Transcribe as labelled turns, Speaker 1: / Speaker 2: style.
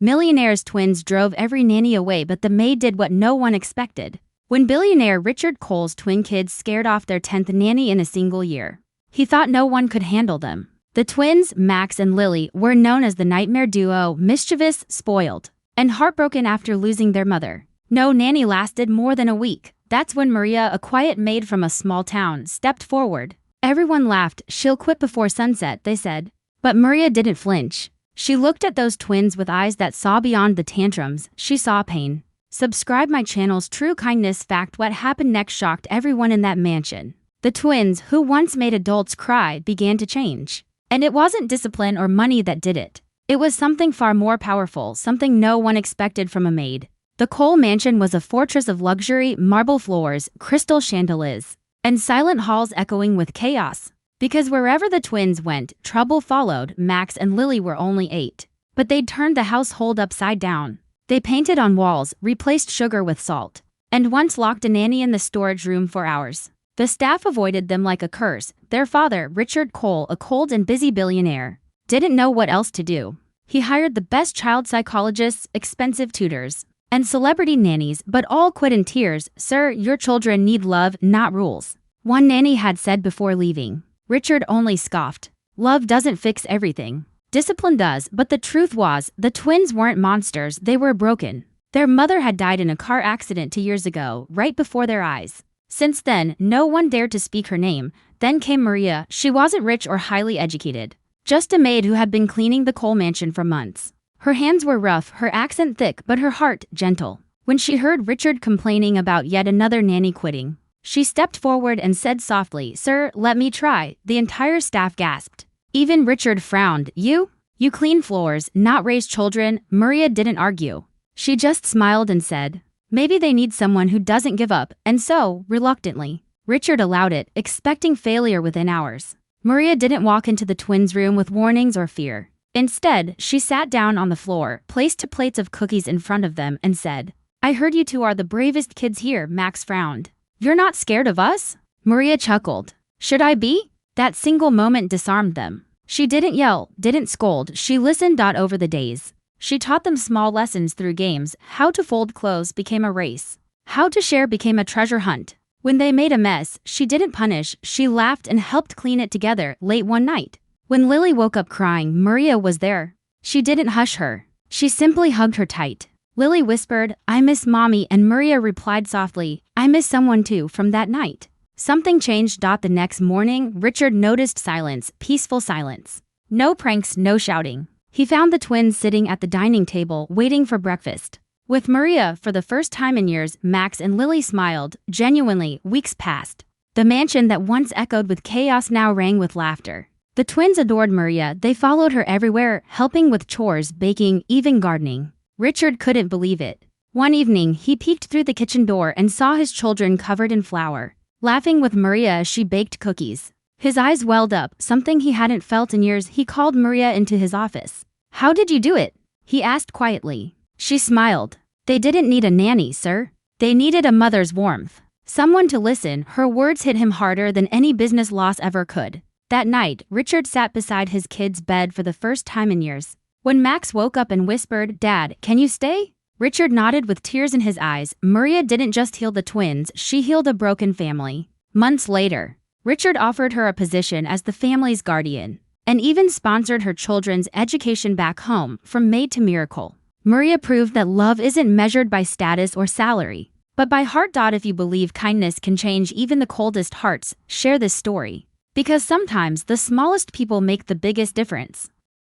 Speaker 1: Millionaire's twins drove every nanny away, but the maid did what no one expected. When Billionaire Richard Cole's twin kids scared off their 10th nanny in a single year, he thought no one could handle them. The twins, Max and Lily, were known as the nightmare duo, mischievous, spoiled, and heartbroken after losing their mother. No nanny lasted more than a week. That's when Maria, a quiet maid from a small town, stepped forward. Everyone laughed. "She'll quit before sunset," they said. But Maria didn't flinch. She looked at those twins with eyes that saw beyond the tantrums. She saw pain. Subscribe my channel's True Kindness Fact. What happened next shocked everyone in that mansion. The twins, who once made adults cry, began to change. And it wasn't discipline or money that did it. It was something far more powerful, something no one expected from a maid. The Cole mansion was a fortress of luxury, marble floors, crystal chandeliers, and silent halls echoing with chaos. Because wherever the twins went, trouble followed. Max and Lily were only 8. But they'd turned the household upside down. They painted on walls, replaced sugar with salt, and once locked a nanny in the storage room for hours. The staff avoided them like a curse. Their father, Richard Cole, a cold and busy billionaire, didn't know what else to do. He hired the best child psychologists, expensive tutors, and celebrity nannies, but all quit in tears. "Sir, your children need love, not rules," one nanny had said before leaving. Richard only scoffed. "Love doesn't fix everything. Discipline does." But the truth was, the twins weren't monsters, they were broken. Their mother had died in a car accident 2 years ago, right before their eyes. Since then, no one dared to speak her name. Then came Maria. She wasn't rich or highly educated, just a maid who had been cleaning the Cole mansion for months. Her hands were rough, her accent thick, but her heart gentle. When she heard Richard complaining about yet another nanny quitting, she stepped forward and said softly, "Sir, let me try." The entire staff gasped. Even Richard frowned. You clean floors, not raise children." Maria didn't argue. She just smiled and said, "Maybe they need someone who doesn't give up." And so, reluctantly, Richard allowed it, expecting failure within hours. Maria didn't walk into the twins' room with warnings or fear. Instead, she sat down on the floor, placed 2 plates of cookies in front of them, and said, "I heard you two are the bravest kids here." Max frowned. "You're not scared of us?" Maria chuckled. "Should I be?" That single moment disarmed them. She didn't yell, didn't scold, she listened. Over the days, she taught them small lessons through games. How to fold clothes became a race. How to share became a treasure hunt. When they made a mess, she didn't punish, she laughed and helped clean it together. Late one night, when Lily woke up crying, Maria was there. She didn't hush her. She simply hugged her tight. Lily whispered, "I miss Mommy," and Maria replied softly, "I miss someone too." From that night, something changed. The next morning, Richard noticed silence, peaceful silence. No pranks, no shouting. He found the twins sitting at the dining table, waiting for breakfast. With Maria, for the first time in years, Max and Lily smiled. Genuinely, weeks passed. The mansion that once echoed with chaos now rang with laughter. The twins adored Maria. They followed her everywhere, helping with chores, baking, even gardening. Richard couldn't believe it. One evening, he peeked through the kitchen door and saw his children covered in flour, laughing with Maria as she baked cookies. His eyes welled up, something he hadn't felt in years. He called Maria into his office. "How did you do it?" he asked quietly. She smiled. "They didn't need a nanny, sir. They needed a mother's warmth. Someone to listen." Her words hit him harder than any business loss ever could. That night, Richard sat beside his kid's bed for the first time in years. When Max woke up and whispered, "Dad, can you stay?" Richard nodded with tears in his eyes. Maria didn't just heal the twins, she healed a broken family. Months later, Richard offered her a position as the family's guardian, and even sponsored her children's education back home. From maid to miracle, Maria proved that love isn't measured by status or salary, but by heart. If you believe kindness can change even the coldest hearts, share this story. Because sometimes the smallest people make the biggest difference.